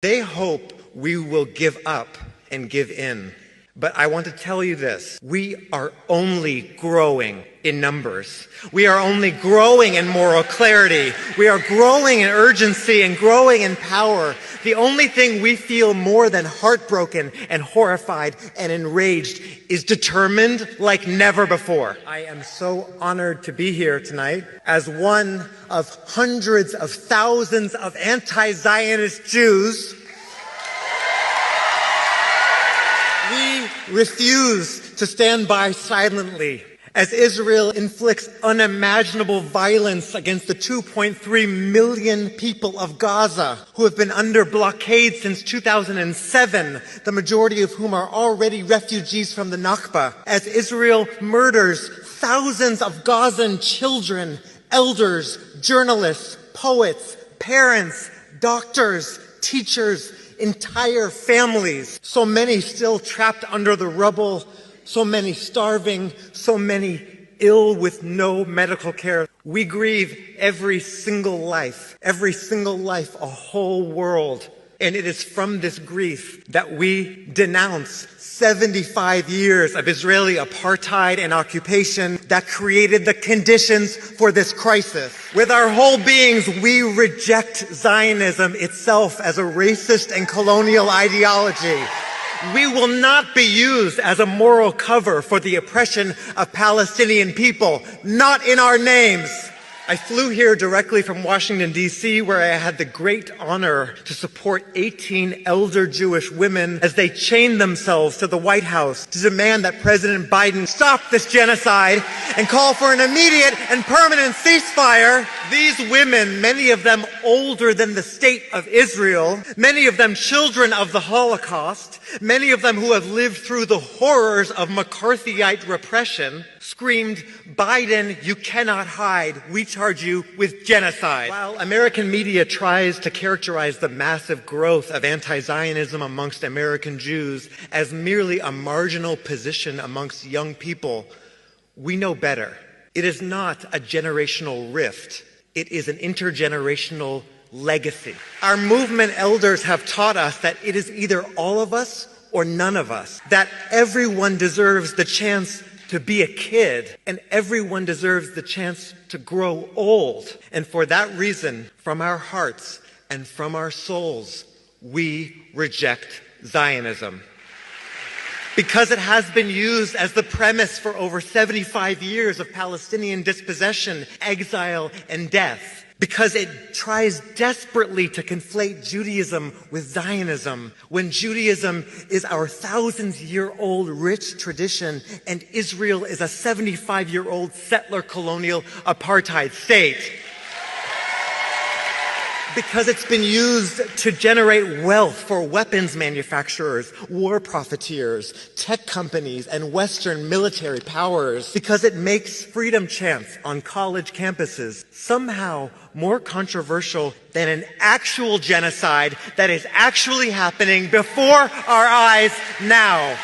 They hope we will give up and give in. But I want to tell you this, we are only growing in numbers. We are only growing in moral clarity. We are growing in urgency and growing in power. The only thing we feel more than heartbroken and horrified and enraged is determined like never before. I am so honored to be here tonight as one of hundreds of thousands of anti-Zionist Jews. We refuse to stand by silently as Israel inflicts unimaginable violence against the 2.3 million people of Gaza who have been under blockade since 2007, the majority of whom are already refugees from the Nakba. As Israel murders thousands of Gazan children, elders, journalists, poets, parents, doctors, teachers, entire families, so many still trapped under the rubble, so many starving, so many ill with no medical care. We grieve every single life, a whole world. And it is from this grief that we denounce 75 years of Israeli apartheid and occupation that created the conditions for this crisis. With our whole beings, we reject Zionism itself as a racist and colonial ideology. We will not be used as a moral cover for the oppression of Palestinian people, not in our names. I flew here directly from Washington, D.C., where I had the great honor to support 18 elder Jewish women as they chained themselves to the White House to demand that President Biden stop this genocide and call for an immediate and permanent ceasefire. These women, many of them older than the state of Israel, many of them children of the Holocaust, many of them who have lived through the horrors of McCarthyite repression, screamed, "Biden, you cannot hide. We charge you with genocide." While American media tries to characterize the massive growth of anti-Zionism amongst American Jews as merely a marginal position amongst young people, we know better. It is not a generational rift. It is an intergenerational legacy. Our movement elders have taught us that it is either all of us or none of us, that everyone deserves the chance to be a kid, and everyone deserves the chance to grow old. And for that reason, from our hearts and from our souls, we reject Zionism. Because it has been used as the premise for over 75 years of Palestinian dispossession, exile, and death. Because it tries desperately to conflate Judaism with Zionism, when Judaism is our thousands-year-old rich tradition and Israel is a 75-year-old settler colonial apartheid state. Because it's been used to generate wealth for weapons manufacturers, war profiteers, tech companies, and Western military powers. Because it makes freedom chants on college campuses somehow more controversial than an actual genocide that is actually happening before our eyes now.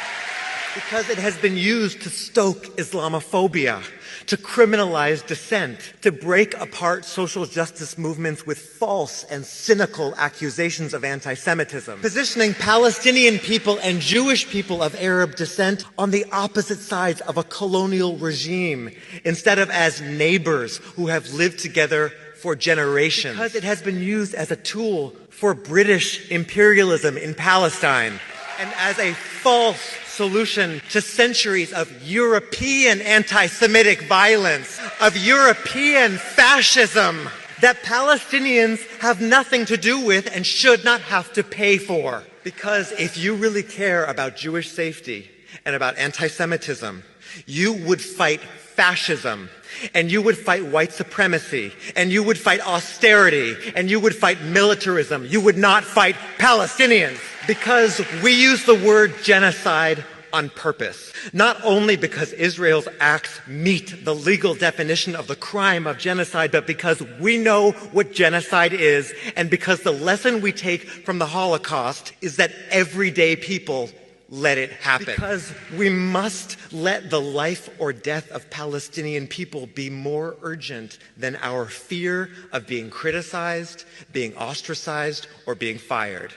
Because it has been used to stoke Islamophobia, to criminalize dissent, to break apart social justice movements with false and cynical accusations of anti-Semitism, positioning Palestinian people and Jewish people of Arab descent on the opposite sides of a colonial regime, instead of as neighbors who have lived together for generations. Because it has been used as a tool for British imperialism in Palestine, and as a false solution to centuries of European anti-Semitic violence, of European fascism that Palestinians have nothing to do with and should not have to pay for. Because if you really care about Jewish safety and about anti-Semitism, you would fight fascism, and you would fight white supremacy, and you would fight austerity, and you would fight militarism. You would not fight Palestinians. Because we use the word genocide on purpose. Not only because Israel's acts meet the legal definition of the crime of genocide, but because we know what genocide is, and because the lesson we take from the Holocaust is that everyday people let it happen. Because we must let the life or death of Palestinian people be more urgent than our fear of being criticized, being ostracized, or being fired.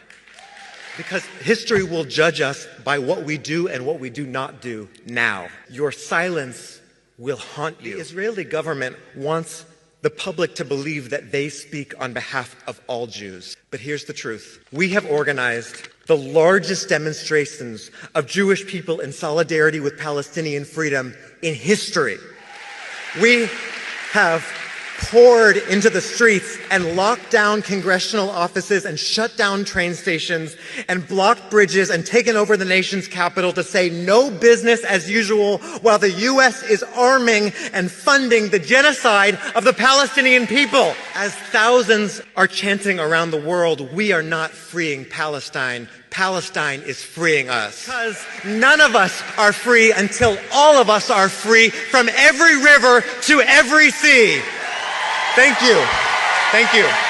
Because history will judge us by what we do and what we do not do now. Your silence will haunt you. The Israeli government wants the public to believe that they speak on behalf of all Jews. But here's the truth. We have organized the largest demonstrations of Jewish people in solidarity with Palestinian freedom in history. We have poured into the streets and locked down congressional offices and shut down train stations and blocked bridges and taken over the nation's capital to say no business as usual while the U.S. is arming and funding the genocide of the Palestinian people. As thousands are chanting around the world, we are not freeing Palestine. Palestine is freeing us. Because none of us are free until all of us are free from every river to every sea. Thank you. Thank you.